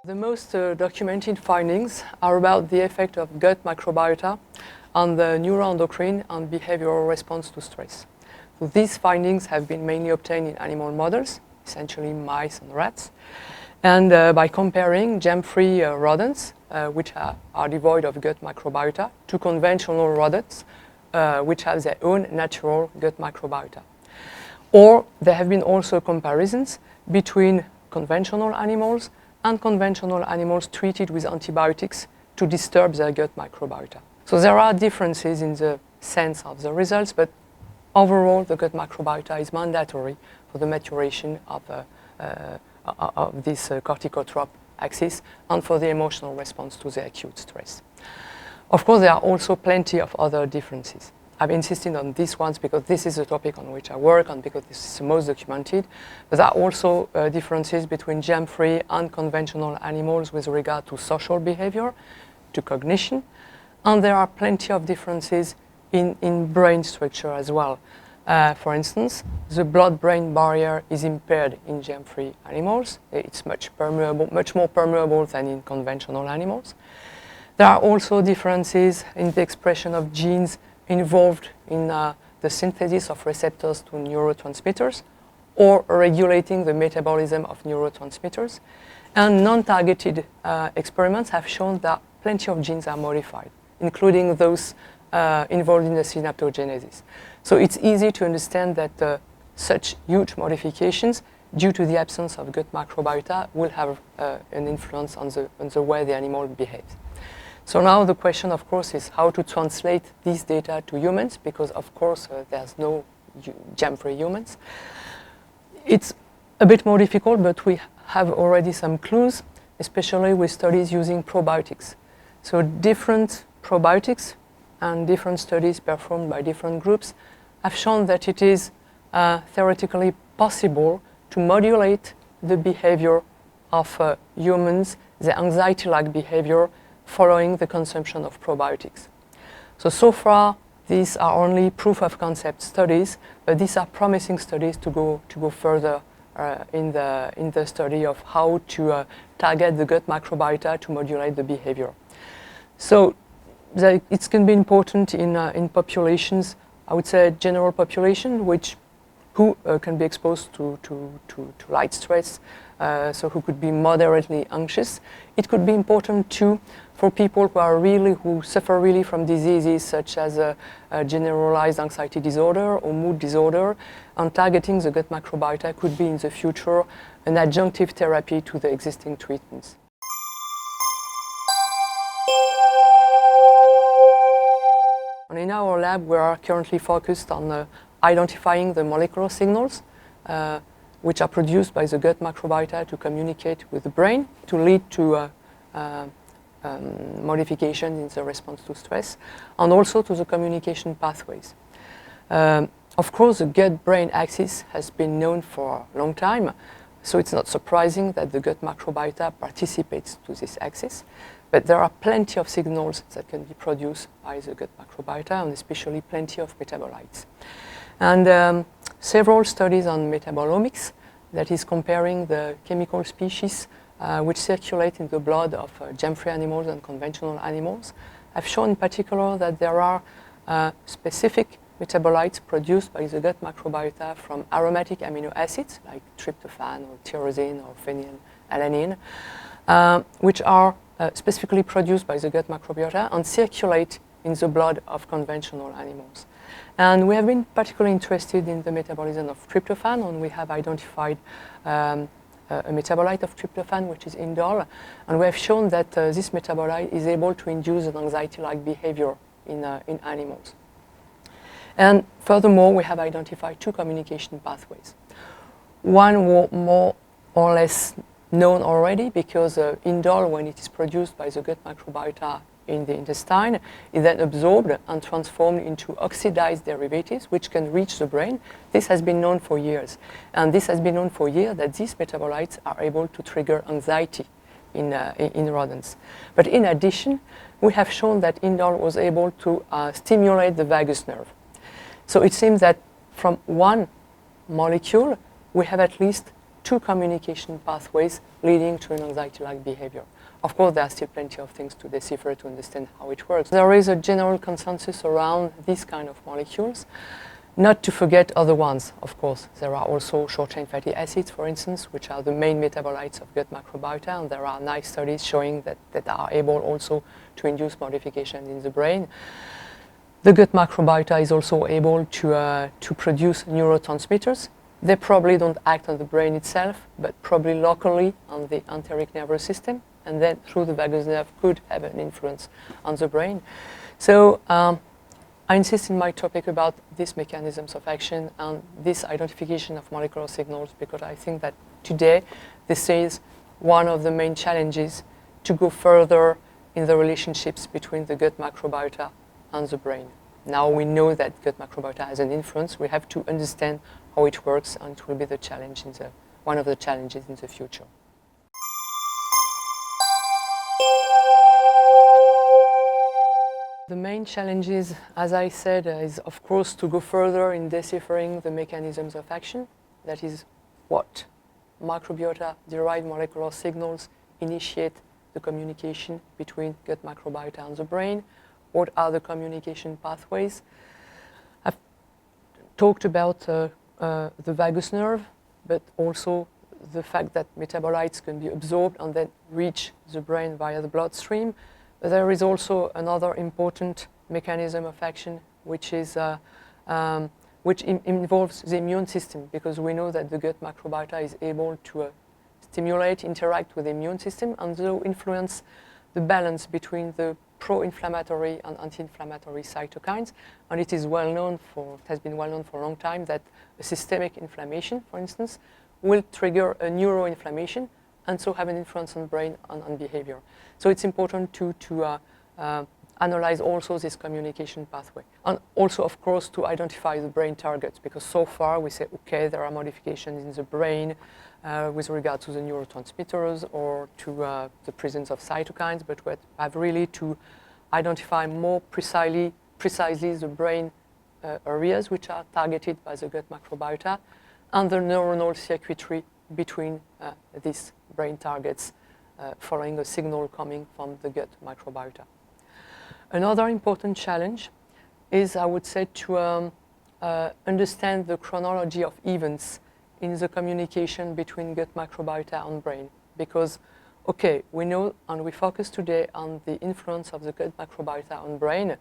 The most documented findings are about the effect of gut microbiota on the neuroendocrine and behavioral response to stress. So these findings have been mainly obtained in animal models, essentially mice and rats, and by comparing germ-free rodents, which are devoid of gut microbiota, to conventional rodents, which have their own natural gut microbiota. Or there have been also comparisons between conventional animals and conventional animals treated with antibiotics to disturb their gut microbiota. So there are differences in the sense of the results, but overall the gut microbiota is mandatory for the maturation of this corticotropic axis and for the emotional response to the acute stress. Of course, there are also plenty of other differences. I've insisted on these ones because this is the topic on which I work and because this is the most documented. But there are also differences between germ-free and conventional animals with regard to social behavior, to cognition, and there are plenty of differences in brain structure as well. For instance, the blood-brain barrier is impaired in germ-free animals. It's much more permeable than in conventional animals. There are also differences in the expression of genes involved in the synthesis of receptors to neurotransmitters or regulating the metabolism of neurotransmitters. And non-targeted experiments have shown that plenty of genes are modified, including those involved in the synaptogenesis. So it's easy to understand that such huge modifications due to the absence of gut microbiota will have an influence on the way the animal behaves. So now the question, of course, is how to translate these data to humans, because, of course, there's no germ-free humans. It's a bit more difficult, but we have already some clues, especially with studies using probiotics. So different probiotics and different studies performed by different groups have shown that it is theoretically possible to modulate the behavior of humans, the anxiety-like behavior, following the consumption of probiotics. So far, these are only proof of concept studies, but these are promising studies to go further in the study of how to target the gut microbiota to modulate the behavior. So it can be important in populations, I would say general population, who can be exposed to light stress, so who could be moderately anxious. It could be important too for people who suffer really from diseases such as a generalized anxiety disorder or mood disorder, and targeting the gut microbiota could be in the future an adjunctive therapy to the existing treatments. And in our lab, we are currently focused on identifying the molecular signals which are produced by the gut microbiota to communicate with the brain to lead to modifications in the response to stress, and also to the communication pathways. Of course, the gut brain axis has been known for a long time, so it's not surprising that the gut microbiota participates to this axis. But there are plenty of signals that can be produced by the gut microbiota, and especially plenty of metabolites. And several studies on metabolomics, that is comparing the chemical species which circulate in the blood of germ-free animals and conventional animals, have shown in particular that there are specific metabolites produced by the gut microbiota from aromatic amino acids like tryptophan or tyrosine or phenylalanine, which are specifically produced by the gut microbiota and circulate in the blood of conventional animals. And we have been particularly interested in the metabolism of tryptophan, and we have identified a metabolite of tryptophan, which is indole, and we have shown that this metabolite is able to induce an anxiety-like behavior in animals. And furthermore, we have identified two communication pathways. One more or less known already, because indole, when it is produced by the gut microbiota in the intestine, is then absorbed and transformed into oxidized derivatives which can reach the brain. This has been known for years. And this has been known for years that these metabolites are able to trigger anxiety in rodents. But in addition, we have shown that indole was able to stimulate the vagus nerve. So it seems that from one molecule, we have at least 2 communication pathways leading to an anxiety-like behavior. Of course, there are still plenty of things to decipher to understand how it works. There is a general consensus around these kind of molecules, not to forget other ones, of course. There are also short-chain fatty acids, for instance, which are the main metabolites of gut microbiota, and there are nice studies showing that are able also to induce modification in the brain. The gut microbiota is also able to produce neurotransmitters. They probably don't act on the brain itself, but probably locally on the enteric nervous system, and then through the vagus nerve could have an influence on the brain. So I insist in my topic about these mechanisms of action and this identification of molecular signals, because I think that today this is one of the main challenges to go further in the relationships between the gut microbiota and the brain. Now we know that gut microbiota has an influence. We have to understand how it works, and it will be the challenge one of the challenges in the future. The main challenges, as I said, is of course to go further in deciphering the mechanisms of action. That is, what microbiota-derived molecular signals initiate the communication between gut microbiota and the brain. What are the communication pathways? I've talked about the vagus nerve, but also the fact that metabolites can be absorbed and then reach the brain via the bloodstream. There is also another important mechanism of action, which involves the immune system, because we know that the gut microbiota is able to stimulate, interact with the immune system, and so influence the balance between the pro-inflammatory and anti-inflammatory cytokines. And it is well known has been well known for a long time that a systemic inflammation, for instance, will trigger a neuroinflammation and so have an influence on brain and on behavior. So it's important to analyze also this communication pathway. And also, of course, to identify the brain targets, because so far we say, okay, there are modifications in the brain with regard to the neurotransmitters or to the presence of cytokines, but we have really to identify more precisely the brain areas which are targeted by the gut microbiota and the neuronal circuitry between these brain targets following a signal coming from the gut microbiota. Another important challenge is, I would say, to understand the chronology of events in the communication between gut microbiota and brain. Because, okay, we know and we focus today on the influence of the gut microbiota on brain,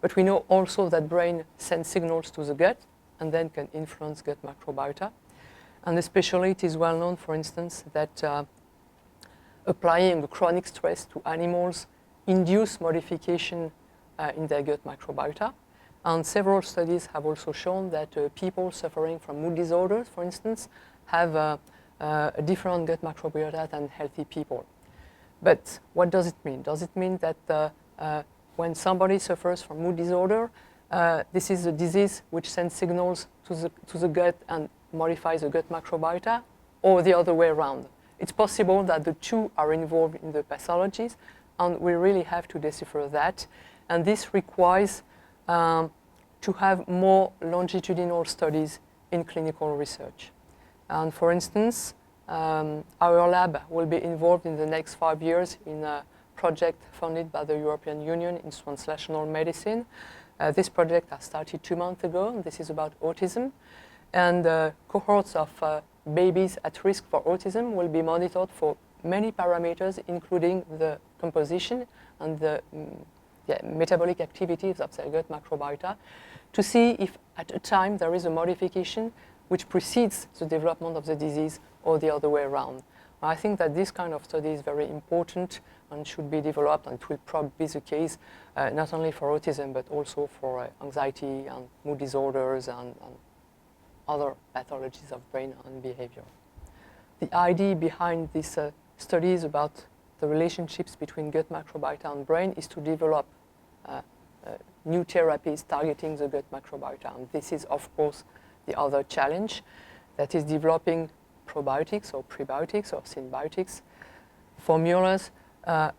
but we know also that brain sends signals to the gut and then can influence gut microbiota. And especially it is well known, for instance, that applying chronic stress to animals induce modification in their gut microbiota. And several studies have also shown that people suffering from mood disorders, for instance, have a different gut microbiota than healthy people. But what does it mean? Does it mean that when somebody suffers from mood disorder, this is a disease which sends signals to the gut and modifies the gut microbiota, or the other way around? It's possible that the two are involved in the pathologies, and we really have to decipher that. And this requires to have more longitudinal studies in clinical research. And for instance, our lab will be involved in the next 5 years in a project funded by the European Union in translational medicine. This project has started 2 months ago, and this is about autism. And cohorts of babies at risk for autism will be monitored for many parameters, including the composition and the metabolic activities of their gut microbiota, to see if at a time there is a modification which precedes the development of the disease or the other way around. I think that this kind of study is very important and should be developed, and it will probably be the case not only for autism but also for anxiety and mood disorders and other pathologies of brain and behavior. The idea behind these studies about the relationships between gut microbiota and brain is to develop new therapies targeting the gut microbiota. And this is, of course, the other challenge, that is developing probiotics or prebiotics or synbiotics formulas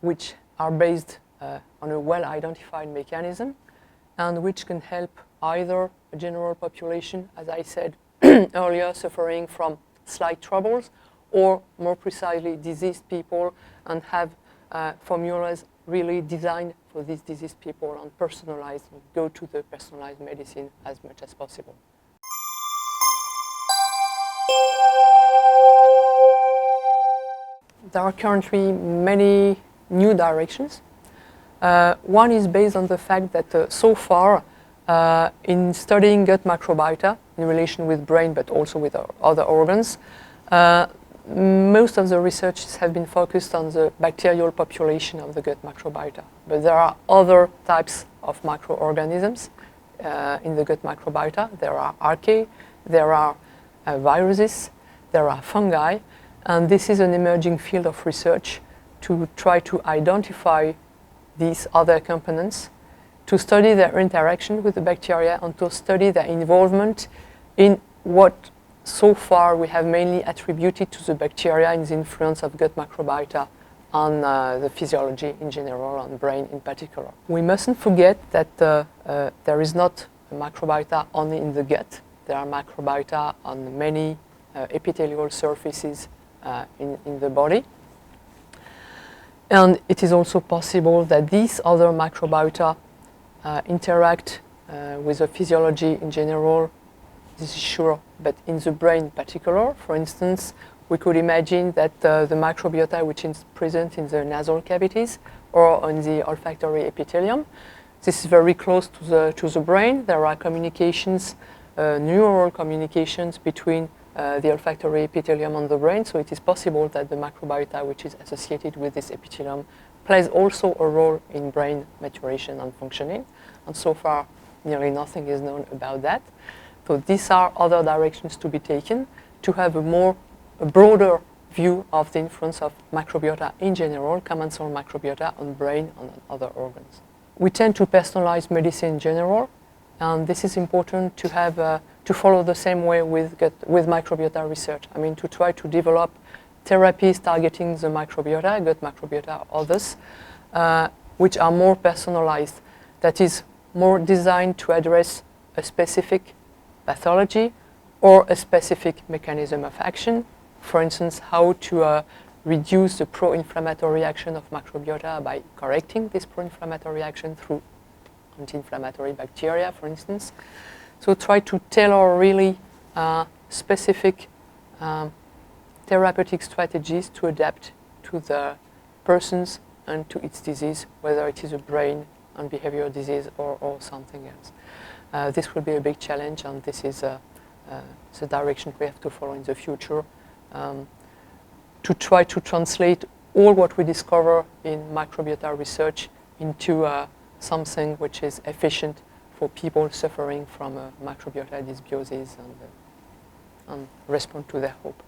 which are based on a well-identified mechanism and which can help either a general population, as I said earlier, suffering from slight troubles, or more precisely diseased people, and have formulas really designed for these diseased people and personalized, go to the personalized medicine as much as possible. There are currently many new directions. One is based on the fact that so far, in studying gut microbiota in relation with brain but also with other organs, most of the researches have been focused on the bacterial population of the gut microbiota. But there are other types of microorganisms in the gut microbiota. There are archaea, there are viruses, there are fungi, and this is an emerging field of research to try to identify these other components, to study their interaction with the bacteria, and to study their involvement in what so far we have mainly attributed to the bacteria in the influence of gut microbiota on the physiology in general, on brain in particular. We mustn't forget that there is not a microbiota only in the gut. There are microbiota on many epithelial surfaces in the body. And it is also possible that these other microbiota interact with the physiology in general. This is sure, but in the brain in particular. For instance, we could imagine that the microbiota which is present in the nasal cavities or on the olfactory epithelium, this is very close to the brain. There are communications, neural communications between the olfactory epithelium and the brain, so it is possible that the microbiota which is associated with this epithelium plays also a role in brain maturation and functioning, and so far nearly nothing is known about that. So these are other directions to be taken to have a broader view of the influence of microbiota in general, commensal microbiota on brain and on other organs. We tend to personalize medicine in general, and this is important to have to follow the same way with microbiota research. I mean, to try to develop therapies targeting the microbiota, gut microbiota, or others, which are more personalized. That is, more designed to address a specific pathology or a specific mechanism of action. For instance, how to reduce the pro-inflammatory action of microbiota by correcting this pro-inflammatory action through anti-inflammatory bacteria, for instance. So try to tailor really specific therapeutic strategies to adapt to the persons and to its disease, whether it is a brain and behavioral disease or something else. This will be a big challenge, and this is the direction we have to follow in the future, to try to translate all what we discover in microbiota research into something which is efficient for people suffering from microbiota dysbiosis and respond to their hope.